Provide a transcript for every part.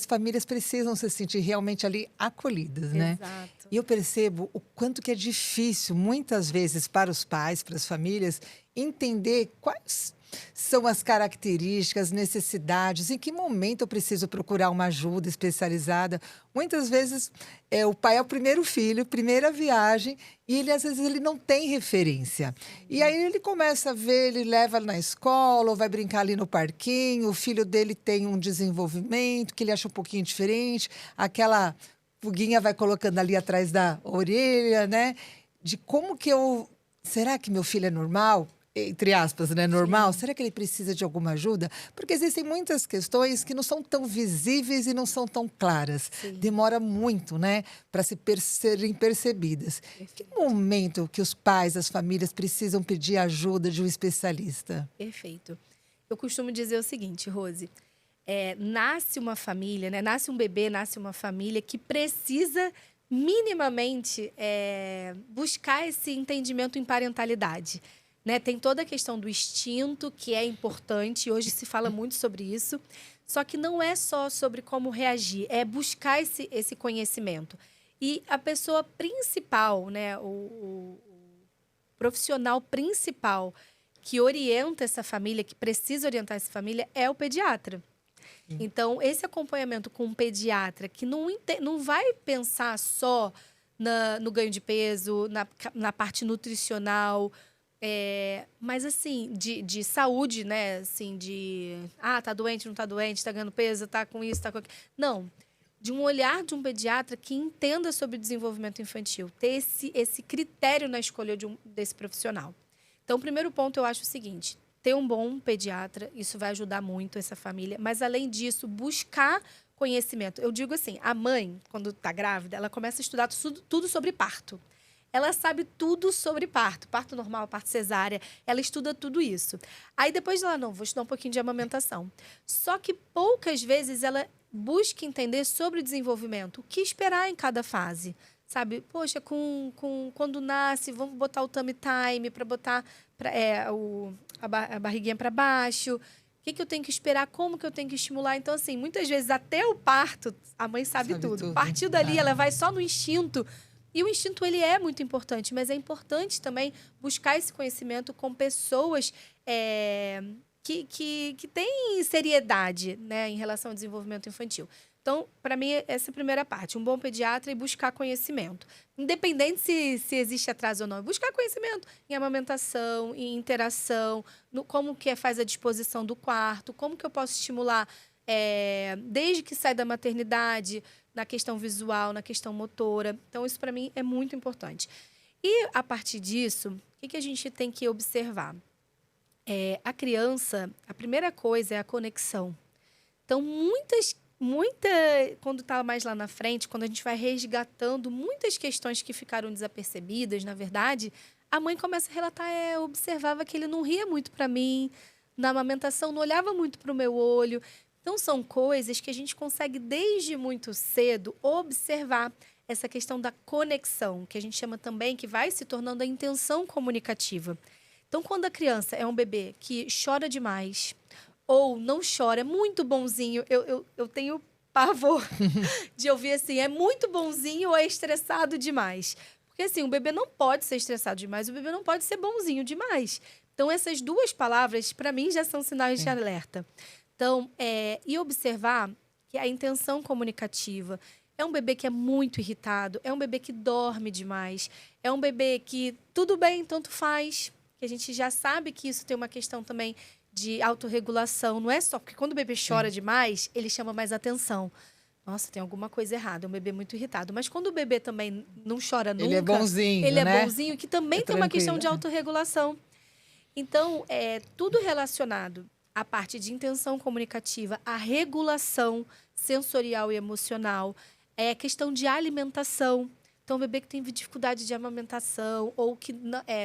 As famílias precisam se sentir realmente ali acolhidas, né? Exato. E eu percebo o quanto que é difícil, muitas vezes, para os pais, para as famílias, entender quais são as características, necessidades, em que momento eu preciso procurar uma ajuda especializada. Muitas vezes, o pai é o primeiro filho, primeira viagem, e ele, às vezes, ele não tem referência. E aí ele começa a ver, ele leva na escola, ou vai brincar ali no parquinho, o filho dele tem um desenvolvimento que ele acha um pouquinho diferente, aquela pulguinha vai colocando ali atrás da orelha, né? De como que eu... Será que meu filho é normal? Entre aspas, né? Normal? Sim, Será que ele precisa de alguma ajuda? Porque existem muitas questões que não são tão visíveis e não são tão claras. sim, Demora muito, né? Para serem percebidas. Que perfeito, momento que os pais, as famílias precisam pedir ajuda de um especialista? perfeito. Eu costumo dizer o seguinte, Rose, nasce uma família, né? Nasce um bebê, nasce uma família que precisa minimamente buscar esse entendimento em parentalidade. Né? Tem toda a questão do instinto, que é importante, e hoje se fala muito sobre isso. Só que não é só sobre como reagir, é buscar esse conhecimento. E a pessoa principal, né? O profissional principal que orienta essa família, que precisa orientar essa família, é o pediatra. Então, esse acompanhamento com um pediatra que não vai pensar só no ganho de peso, na parte nutricional, mas assim, de saúde, né? Assim, tá doente, não tá doente, tá ganhando peso, tá com isso, tá com aquilo. Não. De um olhar de um pediatra que entenda sobre desenvolvimento infantil, ter esse critério na escolha desse profissional. Então, o primeiro ponto eu acho o seguinte: ter um bom pediatra, isso vai ajudar muito essa família, mas além disso, buscar conhecimento. Eu digo assim, a mãe, quando está grávida, ela começa a estudar tudo sobre parto. Ela sabe tudo sobre parto, parto normal, parto cesárea, ela estuda tudo isso. Aí depois ela, não, vou estudar um pouquinho de amamentação. Só que poucas vezes ela busca entender sobre o desenvolvimento, o que esperar em cada fase. Sabe, poxa, quando nasce, vamos botar o tummy time para botar a barriguinha para baixo. O que eu tenho que esperar? Como que eu tenho que estimular? Então, assim, muitas vezes até o parto, a mãe sabe Sabe tudo. tudo. Partiu dali, Ah. ela vai só no instinto. E o instinto, ele é muito importante, mas é importante também buscar esse conhecimento com pessoas que têm seriedade, né, em relação ao desenvolvimento infantil. Então, para mim, essa é a primeira parte. Um bom pediatra e buscar conhecimento. Independente se existe atraso ou não. Buscar conhecimento em amamentação, em interação, como que faz a disposição do quarto, como que eu posso estimular desde que sai da maternidade, na questão visual, na questão motora. Então, isso para mim é muito importante. E, a partir disso, o que a gente tem que observar? A criança, a primeira coisa é a conexão. Então, quando está mais lá na frente, quando a gente vai resgatando muitas questões que ficaram desapercebidas, na verdade, a mãe começa a relatar, eu observava que ele não ria muito para mim, na amamentação não olhava muito para o meu olho. Então, são coisas que a gente consegue, desde muito cedo, observar essa questão da conexão, que a gente chama também, que vai se tornando a intenção comunicativa. Então, quando a criança é um bebê que chora demais ou não chora, é muito bonzinho, eu tenho pavor de ouvir assim, é muito bonzinho ou é estressado demais. Porque assim, o bebê não pode ser estressado demais, o bebê não pode ser bonzinho demais. Então, essas duas palavras, para mim, já são sinais de Sim. alerta. Então, e observar que a intenção comunicativa é um bebê que é muito irritado, é um bebê que dorme demais, é um bebê que tudo bem, tanto faz, que a gente já sabe que isso tem uma questão também de autorregulação. Não é só porque quando o bebê chora Sim. demais, ele chama mais atenção. Nossa, tem alguma coisa errada, é um bebê muito irritado. Mas quando o bebê também não chora Ele é nunca, ele bonzinho, é né? bonzinho, que É também tem uma questão tranquilo. de autorregulação. Então, tudo relacionado à parte de intenção comunicativa, à regulação sensorial e emocional, questão de alimentação. Então, o bebê que tem dificuldade de amamentação, ou que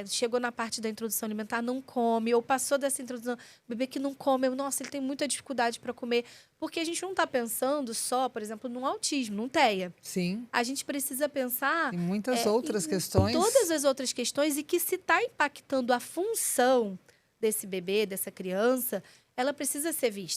chegou na parte da introdução alimentar, não come, ou passou dessa introdução, o bebê que não come, nossa, ele tem muita dificuldade para comer. Porque a gente não está pensando só, por exemplo, no autismo, no TEA. Sim. A gente precisa pensar Tem muitas outras em todas questões. as outras questões e que se está impactando a função desse bebê, dessa criança, ela precisa ser vista.